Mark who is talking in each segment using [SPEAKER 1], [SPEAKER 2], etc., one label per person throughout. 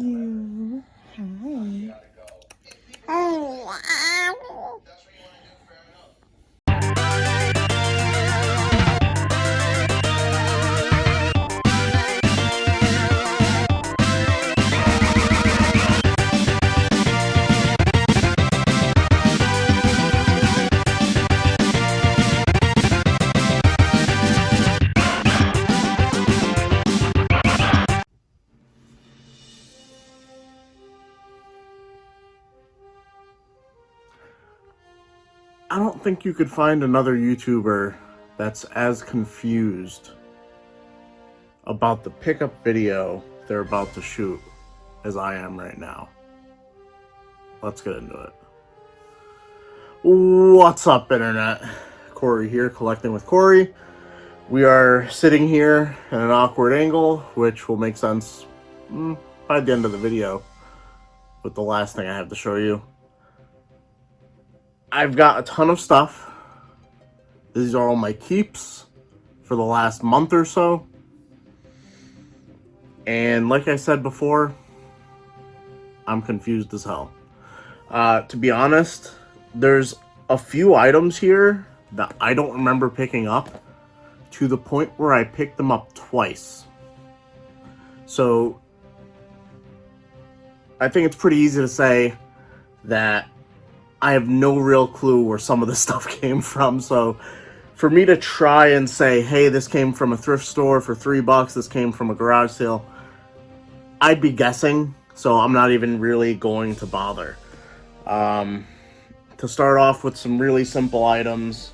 [SPEAKER 1] you. Hi.
[SPEAKER 2] I don't think you could find another YouTuber that's as confused about the pickup video they're about to shoot as I am right now. Let's get into it. What's up, Internet? Cory here, collecting with Cory. We are sitting here at an awkward angle, which will make sense by the end of the video with the last thing I have to show you. I've got a ton of stuff. These are all my keeps for the last month or so. And like I said before, I'm confused as hell. To be honest, there's a few items here that I don't remember picking up to the point where I picked them up twice. So I think it's pretty easy to say that I have no real clue where some of this stuff came from. So for me to try and say, hey, this came from a thrift store for $3, this came from a garage sale, I'd be guessing. So I'm not even really going to bother. To start off with some really simple items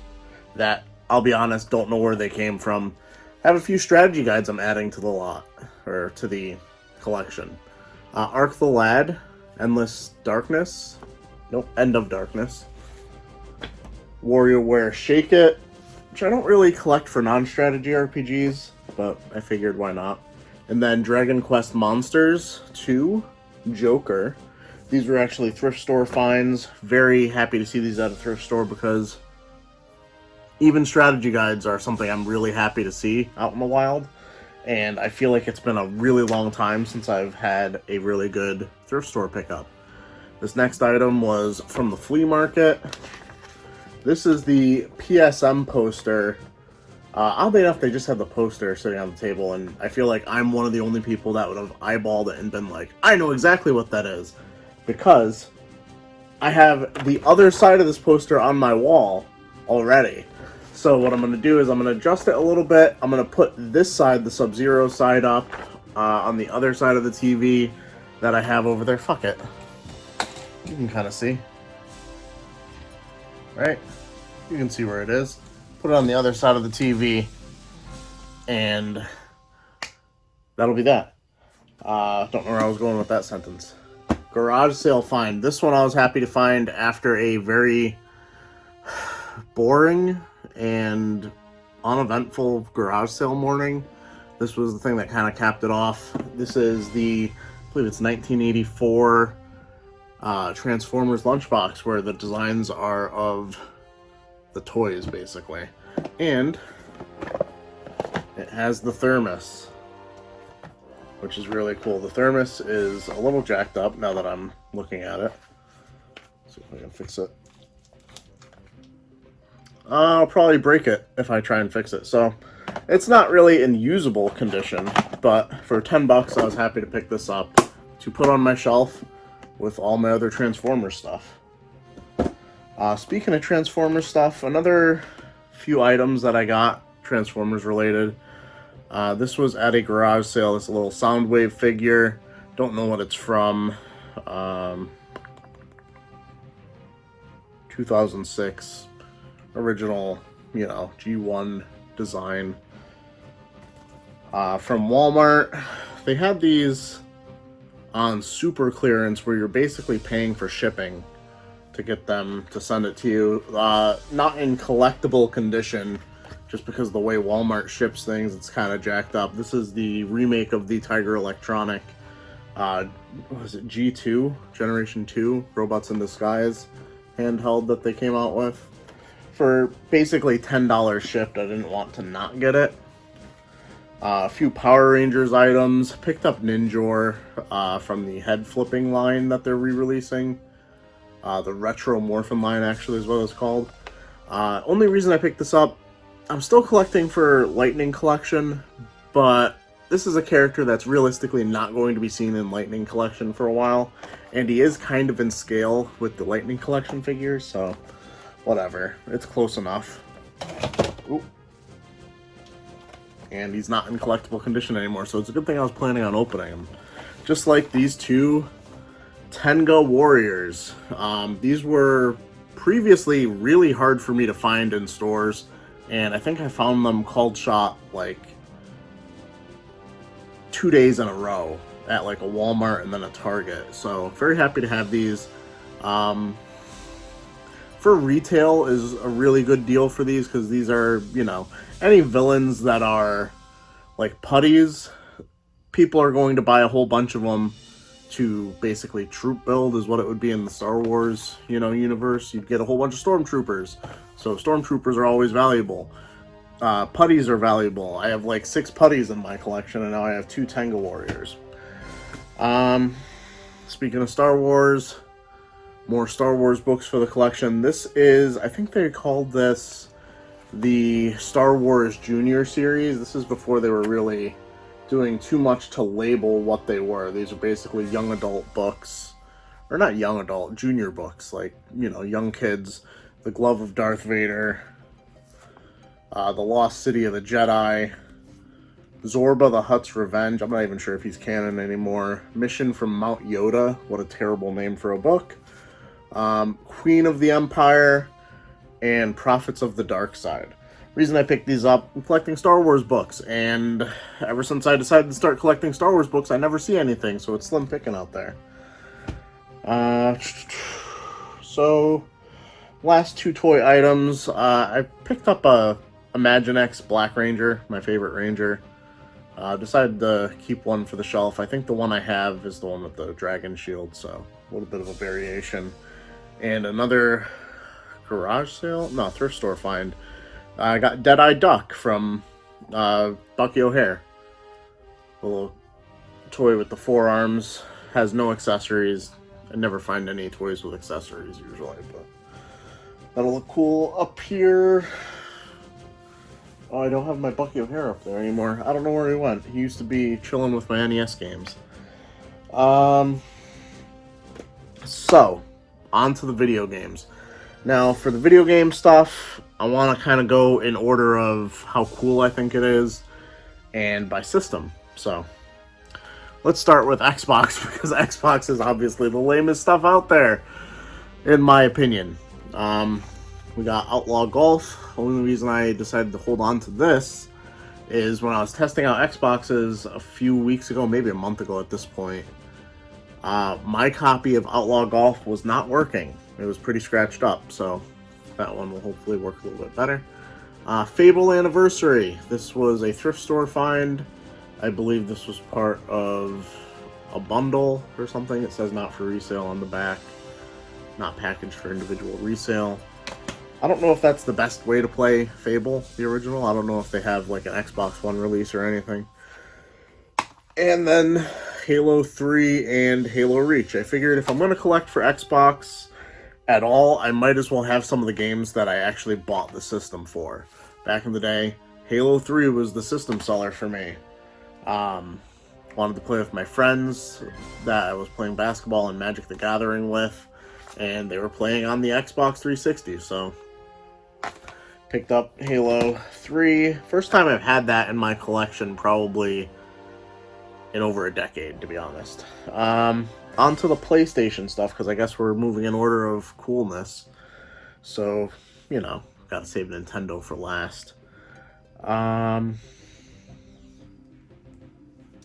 [SPEAKER 2] that, I'll be honest, don't know where they came from. I have a few strategy guides I'm adding to the lot, or to the collection. Arc the Lad, Endless Darkness. Nope, End of Darkness. WarioWare Shake It, which I don't really collect for non-strategy RPGs, but I figured why not. And then Dragon Quest Monsters 2, Joker. These were actually thrift store finds. Very happy to see these at a thrift store because even strategy guides are something I'm really happy to see out in the wild. And I feel like it's been a really long time since I've had a really good thrift store pickup. This next item was from the flea market. This is the Psm Poster. Oddly enough, they just had the poster sitting on the table, and I feel like I'm one of the only people that would have eyeballed it and been like, I know exactly what that is. Because I have the other side of this poster on my wall already. So what I'm going to do is I'm going to adjust it a little bit. I'm going to put this side, the Sub-Zero side, up on the other side of the TV that I have over there. Fuck it. You can kind of see. Right? You can see where it is. Put it on the other side of the TV. And that'll be that. Don't know where I was going with that sentence. Garage sale find. This one I was happy to find after a very boring and uneventful garage sale morning. This was the thing that kind of capped it off. This is the, I believe it's 1984 Transformers lunchbox, where the designs are of the toys, basically. And it has the thermos, which is really cool. The thermos is a little jacked up now that I'm looking at it. Let's see if I can fix it. I'll probably break it if I try and fix it. So it's not really in usable condition, but for $10 I was happy to pick this up to put on my shelf with all my other Transformers stuff. Speaking of Transformers stuff, another few items that I got Transformers related. This was at a garage sale. This little Soundwave figure. Don't know what it's from. 2006 original, G1 design. From Walmart. They had these on super clearance where you're basically paying for shipping to get them to send it to you. Not in collectible condition, just because of the way Walmart ships things, it's kind of jacked up. This is the remake of the Tiger Electronic, what was it, G2, Generation 2, Robots in Disguise handheld that they came out with. For basically $10 shipped, I didn't want to not get it. A few Power Rangers items. Picked up Ninjor from the head flipping line that they're re-releasing. The Retro Morphin line actually is what it's called. Only reason I picked this up, I'm still collecting for Lightning Collection, but this is a character that's realistically not going to be seen in Lightning Collection for a while, and he is kind of in scale with the Lightning Collection figures, so whatever. It's close enough. Ooh. And he's not in collectible condition anymore, so it's a good thing I was planning on opening him. Just like these two Tenga Warriors. These were previously really hard for me to find in stores, and I think I found them called shop like 2 days in a row at like a Walmart and then a Target. So very happy to have these. For retail is a really good deal for these, because these are, you know, any villains that are like putties, people are going to buy a whole bunch of them to basically troop build, is what it would be in the Star Wars, you know, universe. You'd get a whole bunch of stormtroopers, so stormtroopers are always valuable. Putties are valuable. I have like 6 putties in my collection, and now I have 2 Tenga Warriors. Speaking of Star Wars, more Star Wars books for the collection. This is, I think they called this the Star Wars Junior series. This is before they were really doing too much to label what they were. These are basically young adult books, or not young adult, junior books, like, you know, young kids. The Glove of Darth Vader, The Lost City of the Jedi, Zorba the Hutt's Revenge, I'm not even sure if he's canon anymore, Mission from Mount Yoda, what a terrible name for a book, Queen of the Empire, and Prophets of the Dark Side. Reason I picked these up, I'm collecting Star Wars books, and ever since I decided to start collecting Star Wars books, I never see anything, so it's slim picking out there. So, last 2 toy items. I picked up a Imaginext Black Ranger, my favorite Ranger. Decided to keep one for the shelf. I think the one I have is the one with the dragon shield, so a little bit of a variation. And another garage sale? No, thrift store find. I got Dead-Eye Duck from Bucky O'Hare. A little toy with the 4 arms. Has no accessories. I never find any toys with accessories usually, but that'll look cool up here. Oh, I don't have my Bucky O'Hare up there anymore. I don't know where he went. He used to be chilling with my NES games. So, on to the video games. Now, for the video game stuff, I want to kind of go in order of how cool I think it is, and by system. So, let's start with Xbox, because Xbox is obviously the lamest stuff out there, in my opinion. We got Outlaw Golf. The only reason I decided to hold on to this is when I was testing out Xboxes a few weeks ago, maybe a month ago at this point, my copy of Outlaw Golf was not working. It was pretty scratched up, so that one will hopefully work a little bit better. Fable Anniversary. This was a thrift store find. I believe this was part of a bundle or something. It says not for resale on the back. Not packaged for individual resale. I don't know if that's the best way to play Fable, the original. I don't know if they have like an Xbox One release or anything. And then Halo 3 and Halo Reach. I figured if I'm going to collect for Xbox at all, I might as well have some of the games that I actually bought the system for. Back in the day, Halo 3 was the system seller for me. Wanted to play with my friends that I was playing basketball and Magic the Gathering with, and they were playing on the Xbox 360, so picked up Halo 3. First time I've had that in my collection probably in over a decade, to be honest. On to the PlayStation stuff, because I guess we're moving in order of coolness. So, you know, gotta save Nintendo for last.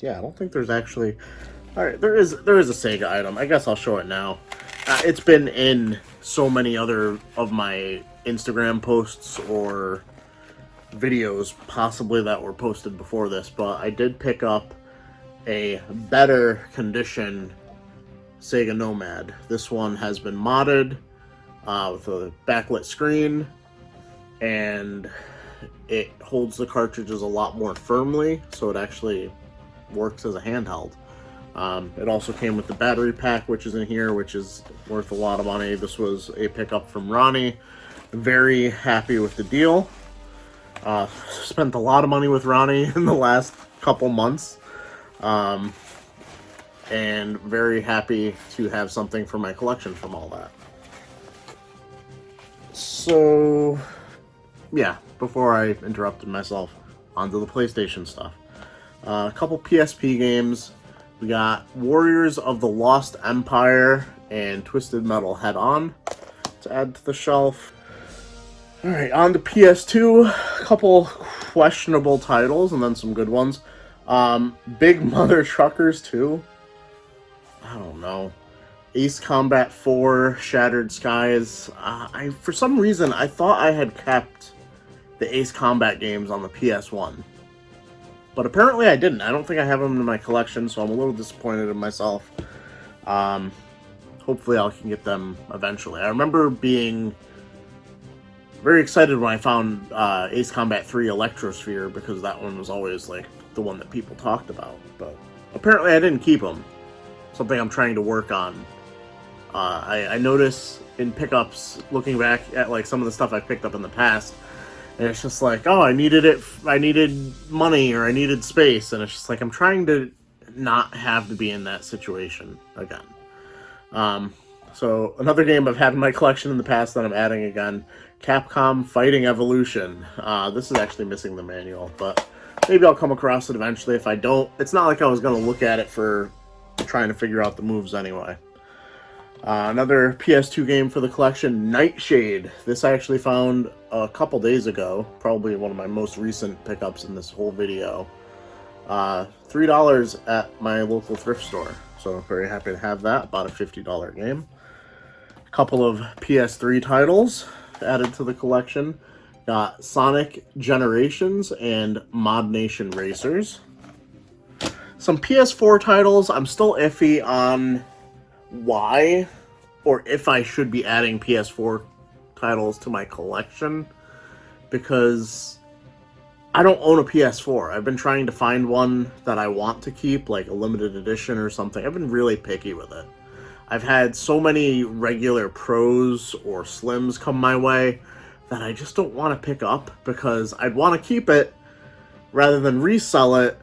[SPEAKER 2] Yeah, I don't think there's actually... Alright, there is a Sega item. I guess I'll show it now. It's been in so many other of my Instagram posts or videos, possibly, that were posted before this, but I did pick up a better condition Sega Nomad. This one has been modded with a backlit screen, and it holds the cartridges a lot more firmly, so it actually works as a handheld. It also came with the battery pack, which is in here, which is worth a lot of money. This was a pickup from Ronnie. Very happy with the deal. Spent a lot of money with Ronnie in the last couple months. And very happy to have something for my collection from all that. So, yeah, before I interrupted myself, onto the PlayStation stuff. A couple PSP games. We got Warriors of the Lost Empire and Twisted Metal Head On to add to the shelf. Alright, on to PS2. A couple questionable titles and then some good ones. Big Mother Truckers 2. I don't know. Ace Combat 4, Shattered Skies. For some reason, I thought I had kept the Ace Combat games on the PS1. But apparently I didn't. I don't think I have them in my collection, so I'm a little disappointed in myself. Hopefully I can get them eventually. I remember being very excited when I found Ace Combat 3 Electrosphere, because that one was always like the one that people talked about. But apparently I didn't keep them. Something I'm trying to work on. I notice in pickups, looking back at like some of the stuff I picked up in the past, and it's just like, oh, I needed money, or I needed space, and it's just like I'm trying to not have to be in that situation again. So another game I've had in my collection in the past that I'm adding again, Capcom Fighting Evolution. This is actually missing the manual, but maybe I'll come across it eventually. If I don't, it's not like I was going to look at it for trying to figure out the moves anyway. Another PS2 game for the collection, Nightshade. This I actually found a couple days ago, probably one of my most recent pickups in this whole video. $3 at my local thrift store, so very happy to have that. Bought a $50 game. A couple of PS3 titles added to the collection. Got Sonic Generations and Mod Nation Racers. Some PS4 titles, I'm still iffy on why or if I should be adding PS4 titles to my collection, because I don't own a PS4. I've been trying to find one that I want to keep, like a limited edition or something. I've been really picky with it. I've had so many regular Pros or Slims come my way that I just don't want to pick up, because I'd want to keep it rather than resell it.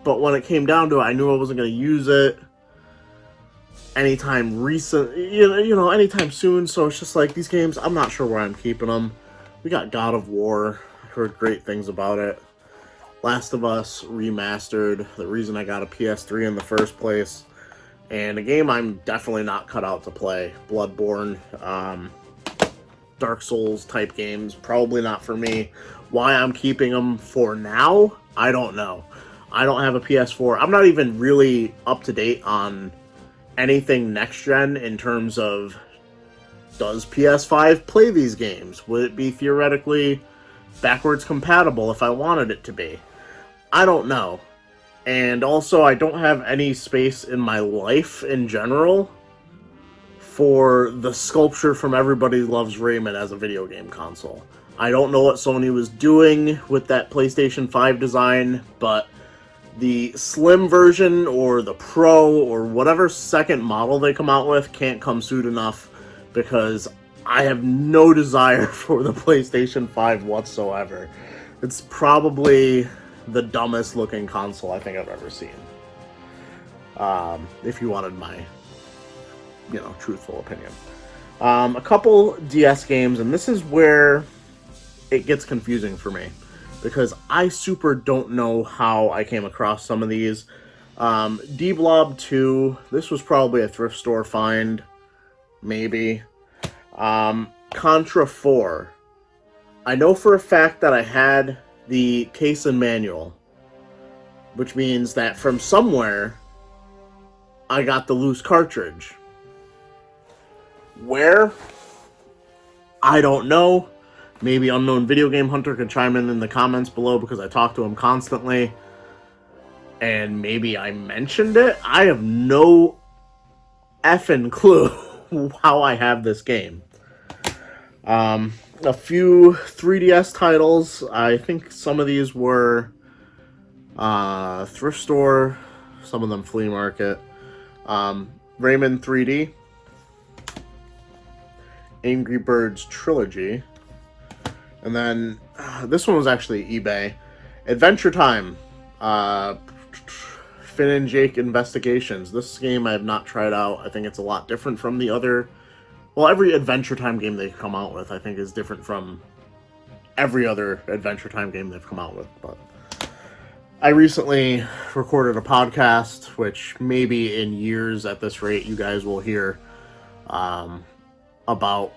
[SPEAKER 2] But when it came down to it, I knew I wasn't going to use it anytime anytime soon. So it's just like, these games, I'm not sure where I'm keeping them. We got God of War. I heard great things about it. Last of Us Remastered, the reason I got a PS3 in the first place. And a game I'm definitely not cut out to play, Bloodborne. Dark Souls type games, probably not for me. Why I'm keeping them for now, I don't know. I don't have a PS4. I'm not even really up to date on anything next gen in terms of, does PS5 play these games? Would it be theoretically backwards compatible if I wanted it to be? I don't know. And also, I don't have any space in my life in general for the sculpture from Everybody Loves Raymond as a video game console. I don't know what Sony was doing with that PlayStation 5 design, but the Slim version or the Pro or whatever second model they come out with can't come soon enough, because I have no desire for the PlayStation 5 whatsoever. It's probably the dumbest looking console I think I've ever seen. If you wanted my, truthful opinion. A couple DS games, and this is where it gets confusing for me, because I super don't know how I came across some of these. D-Blob 2, this was probably a thrift store find, maybe. Contra 4. I know for a fact that I had the case and manual, which means that from somewhere I got the loose cartridge. Where? I don't know. Maybe Unknown Video Game Hunter can chime in the comments below, because I talk to him constantly. And maybe I mentioned it? I have no effing clue how I have this game. a few 3DS titles. I think some of these were thrift store, some of them flea market. Rayman 3D, Angry Birds Trilogy, and then this one was actually eBay. Adventure Time, Finn and Jake Investigations. This game I have not tried out. I think it's a lot different from the other. Well, every Adventure Time game they come out with, I think, is different from every other Adventure Time game they've come out with. But I recently recorded a podcast, which maybe in years at this rate you guys will hear, about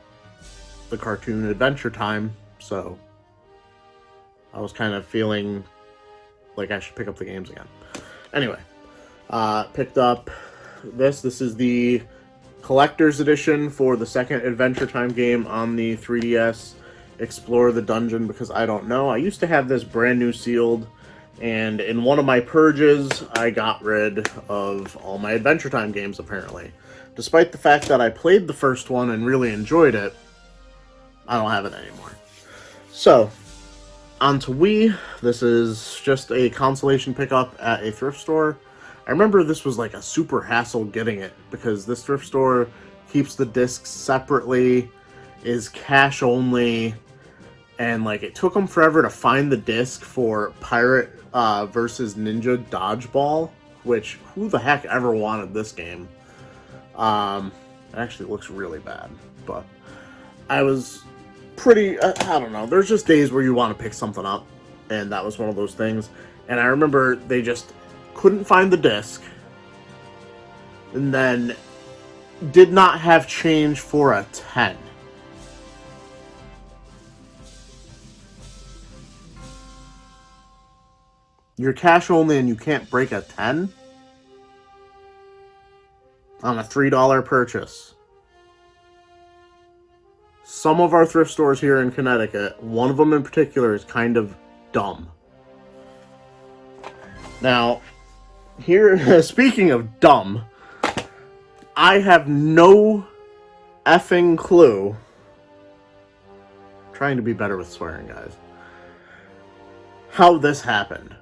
[SPEAKER 2] the cartoon Adventure Time. So I was kind of feeling like I should pick up the games again. Anyway, picked up this. This is the collector's edition for the second Adventure Time game on the 3DS. Explore the Dungeon, because I don't know. I used to have this brand new sealed, and in one of my purges, I got rid of all my Adventure Time games, apparently. Despite the fact that I played the first one and really enjoyed it, I don't have it anymore. So, on to Wii. This is just a consolation pickup at a thrift store. I remember this was like a super hassle getting it, because this thrift store keeps the discs separately, is cash only, and like it took them forever to find the disc for Pirate versus Ninja Dodgeball, which who the heck ever wanted this game? It actually looks really bad, but I was pretty, I don't know, there's just days where you want to pick something up, and that was one of those things. And I remember they just couldn't find the disc, and then did not have change for a 10. You're cash only and you can't break a 10? On a $3 purchase. Some of our thrift stores here in Connecticut, one of them in particular, is kind of dumb. Now, here, speaking of dumb, I have no effing clue. I'm trying to be better with swearing, guys. How this happened.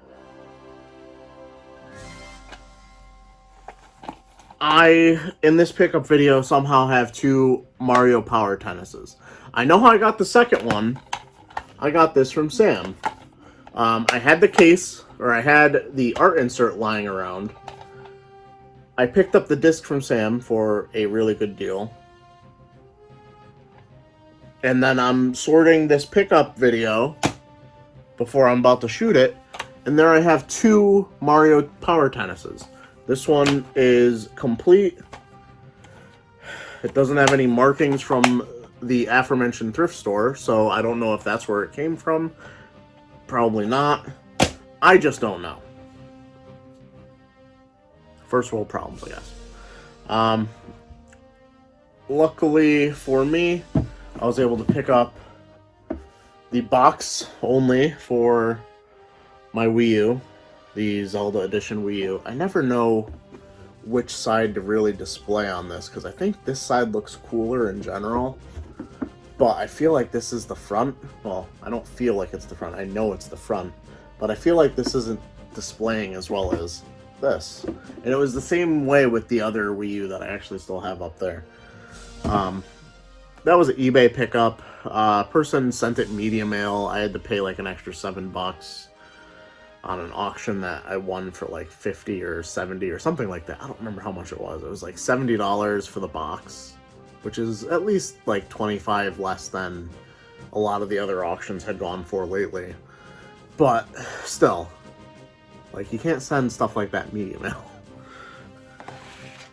[SPEAKER 2] I, in this pickup video, somehow have 2 Mario Power Tennises. I know how I got the second one. I got this from Sam. I had the case, or I had the art insert lying around. I picked up the disc from Sam for a really good deal. And then I'm sorting this pickup video before I'm about to shoot it, and there I have 2 Mario Power Tennises. This one is complete. It doesn't have any markings from the aforementioned thrift store, so I don't know if that's where it came from. Probably not. I just don't know. First world problems, I guess. Luckily for me, I was able to pick up the box only for my Wii U. The Zelda Edition Wii U. I never know which side to really display on this, because I think this side looks cooler in general, but I feel like this is the front. Well, I don't feel like it's the front. I know it's the front, but I feel like this isn't displaying as well as this. And it was the same way with the other Wii U that I actually still have up there. That was an eBay pickup. Person sent it media mail. I had to pay like an extra $7 on an auction that I won for like 50 or 70 or something like that. I don't remember how much it was. It was like $70 for the box, which is at least like 25 less than a lot of the other auctions had gone for lately. But still, like, you can't send stuff like that media mail.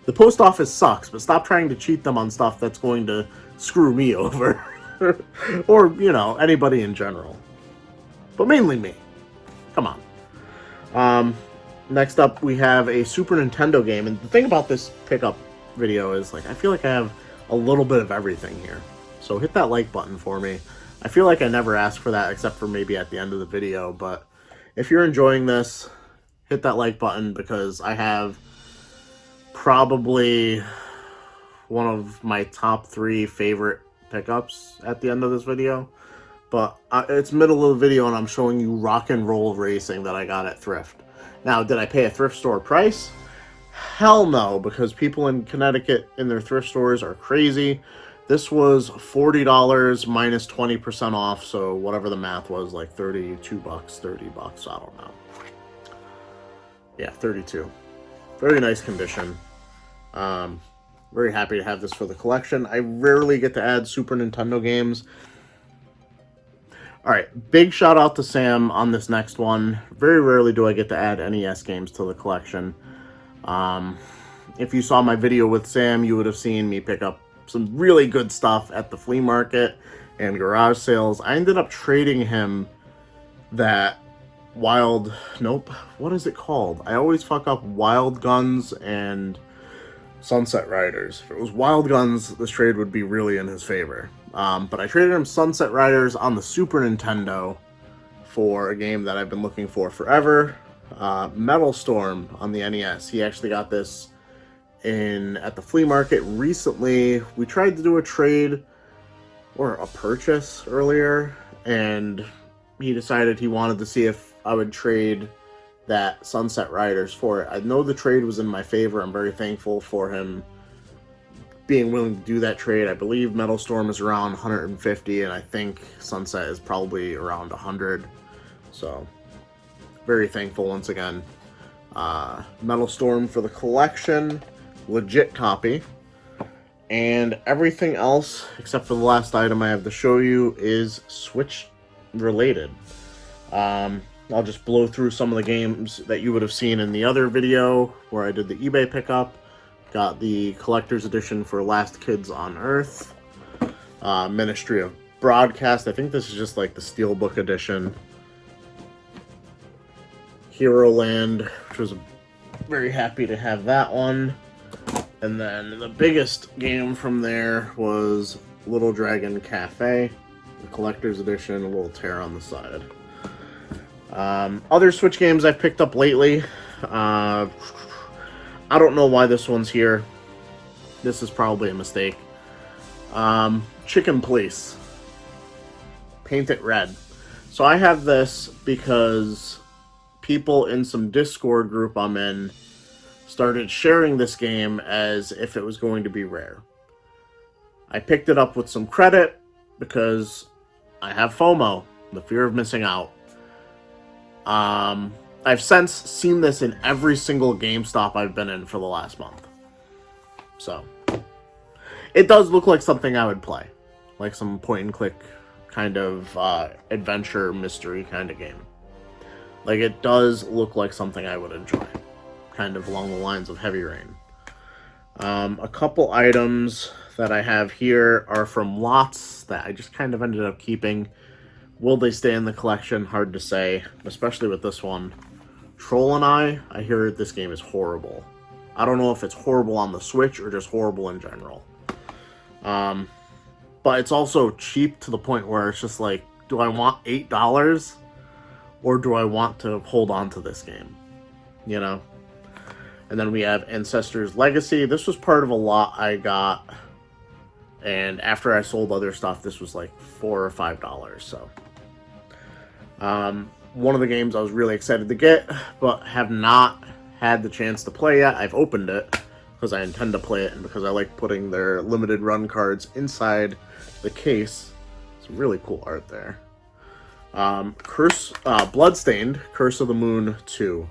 [SPEAKER 2] The post office sucks, but stop trying to cheat them on stuff that's going to screw me over. Or, you know, anybody in general. But mainly me. Come on. Next up, we have a Super Nintendo game. And the thing about this pickup video is, like, I feel like I have a little bit of everything here. So hit that like button for me. I feel like I never ask for that except for maybe at the end of the video. But if you're enjoying this, hit that like button, because I have probably one of my top 3 favorite pickups at the end of this video. But it's middle of the video and I'm showing you Rock and Roll Racing that I got at Thrift. Now, did I pay a thrift store price? Hell no, because people in Connecticut in their thrift stores are crazy. This was $40 minus 20% off, so whatever the math was, like 32 bucks, 30 bucks, I don't know. Yeah, 32. Very nice condition. Very happy to have this for the collection. I rarely get to add Super Nintendo games. Alright, big shout out to Sam on this next one. Very rarely do I get to add NES games to the collection. If you saw my video with Sam, you would have seen me pick up some really good stuff at the flea market and garage sales. I ended up trading him that what is it called? I always fuck up Wild Guns and Sunset Riders. If it was Wild Guns, this trade would be really in his favor. But I traded him Sunset Riders on the Super Nintendo for a game that I've been looking for forever. Metal Storm on the NES. He actually got this at the flea market recently. We tried to do a trade or a purchase earlier, and he decided he wanted to see if I would trade that Sunset Riders for it. I know the trade was in my favor. I'm very thankful for him being willing to do that trade. I believe Metal Storm is around 150, and I think Sunset is probably around 100. So, very thankful once again. Metal Storm for the collection, legit copy. And everything else, except for the last item I have to show you, is Switch related. I'll just blow through some of the games that you would have seen in the other video where I did the eBay pickup. Got the collector's edition for Last Kids on Earth. Ministry of Broadcast. I think this is just like the Steelbook edition. Hero Land, which was very happy to have that one. And then the biggest game from there was Little Dragon Cafe, the collector's edition, a little tear on the side. Other Switch games I've picked up lately. I don't know why this one's here. This is probably a mistake. Chicken Police. Paint It Red. So I have this because people in some Discord group I'm in started sharing this game as if it was going to be rare. I picked it up with some credit because I have FOMO, the fear of missing out. I've since seen this in every single GameStop I've been in for the last month. So, it does look like something I would play. Like some point-and-click kind of adventure mystery kind of game. Like, it does look like something I would enjoy. Kind of along the lines of Heavy Rain. A couple items that I have here are from lots that I just kind of ended up keeping. Will they stay in the collection? Hard to say, especially with this one. Troll and I hear this game is horrible. I don't know if it's horrible on the Switch or just horrible in general. But it's also cheap to the point where it's just like, do I want $8 or do I want to hold on to this game? You know? And then we have Ancestors Legacy. This was part of a lot I got. And after I sold other stuff, this was like $4 or $5. So, one of the games I was really excited to get, but have not had the chance to play yet. I've opened it because I intend to play it and because I like putting their limited run cards inside the case. Some really cool art there. Bloodstained, Curse of the Moon 2.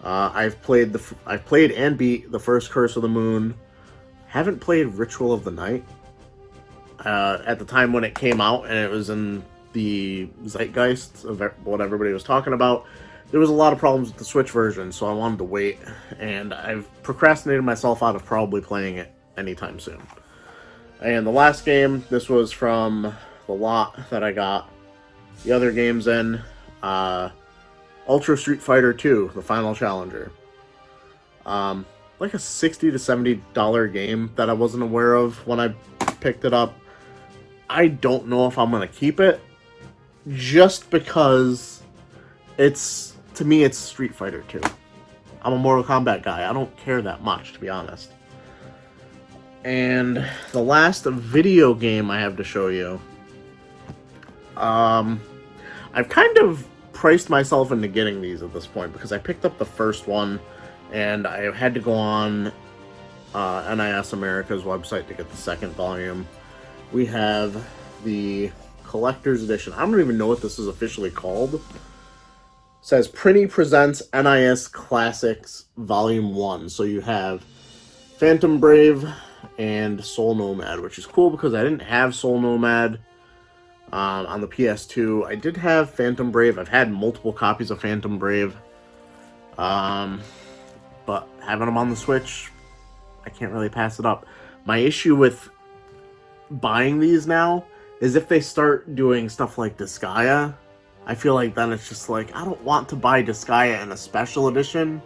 [SPEAKER 2] I've played and beat the first Curse of the Moon. Haven't played Ritual of the Night. At the time when it came out and it was in the zeitgeist of what everybody was talking about, there was a lot of problems with the Switch version, so I wanted to wait, and I've procrastinated myself out of probably playing it anytime soon. And the last game, this was from the lot that I got the other games in, Ultra Street Fighter 2, the Final Challenger. Like a $60 to $70 game that I wasn't aware of when I picked it up. I don't know if I'm going to keep it, just because to me, it's Street Fighter 2. I'm a Mortal Kombat guy. I don't care that much, to be honest. And the last video game I have to show you, I've kind of priced myself into getting these at this point because I picked up the first one and I had to go on NIS America's website to get the second volume. We have the collector's edition. I don't even know what this is officially called. It says Prinny Presents NIS Classics Volume 1. So you have Phantom Brave and Soul Nomad, which is cool because I didn't have Soul Nomad on the PS2. I did have Phantom Brave. I've had multiple copies of Phantom Brave. But having them on the Switch, I can't really pass it up. My issue with buying these now is if they start doing stuff like Disgaea, I feel like then it's just like, I don't want to buy Disgaea in a special edition.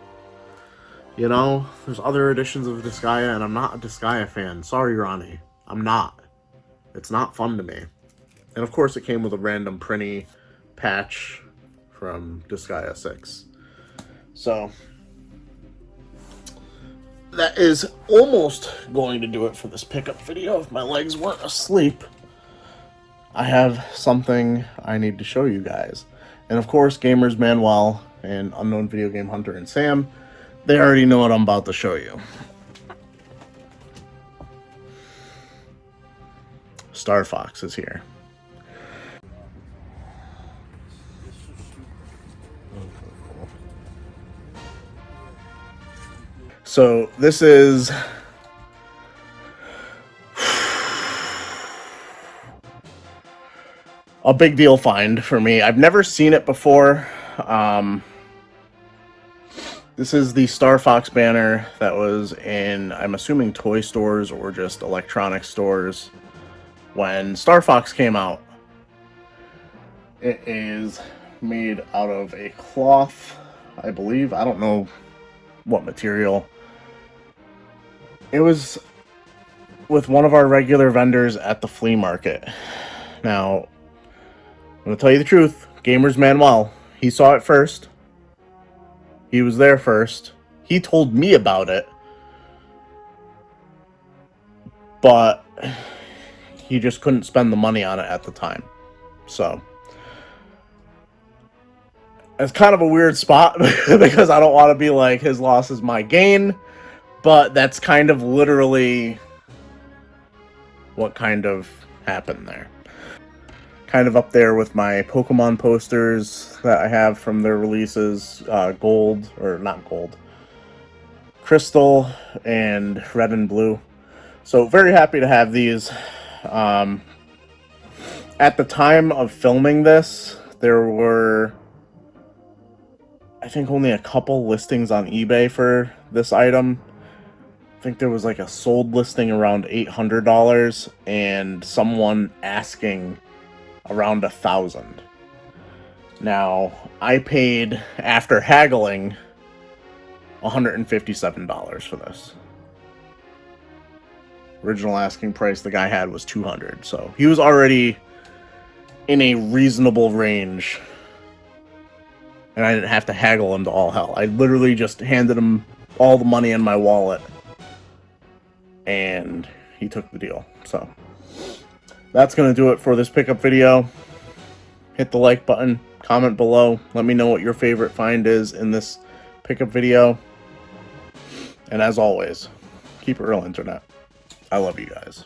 [SPEAKER 2] You know, there's other editions of Disgaea, and I'm not a Disgaea fan. Sorry, Ronnie. I'm not. It's not fun to me. And of course it came with a random Prinny patch from Disgaea 6. So that is almost going to do it for this pickup video if my legs weren't asleep. I have something I need to show you guys. And of course, Gamers Manuel and Unknown Video Game Hunter and Sam, they already know what I'm about to show you. StarFox is here. So this is a big deal find for me. I've never seen it before. This is the StarFox banner that was in, I'm assuming, toy stores or just electronic stores when StarFox came out. It is made out of a cloth, I believe. I don't know what material. It was with one of our regular vendors at the flea market. Now, I'm going to tell you the truth. Gamers Manuel, he saw it first. He was there first. He told me about it. But he just couldn't spend the money on it at the time. So it's kind of a weird spot because I don't want to be like, his loss is my gain. But that's kind of literally what kind of happened there. Kind of up there with my Pokemon posters that I have from their releases, gold, or not gold, crystal and red and blue. So very happy to have these. At the time of filming this, there were, I think, only a couple listings on eBay for this item. I think there was like a sold listing around $800 and someone asking around $1,000. Now, I paid, after haggling, $157 for this. Original asking price the guy had was $200, so he was already in a reasonable range, and I didn't have to haggle him to all hell. I literally just handed him all the money in my wallet, and he took the deal. So that's going to do it for this pickup video. Hit the like button, comment below, let me know what your favorite find is in this pickup video. And as always, keep it real, internet. I love you guys.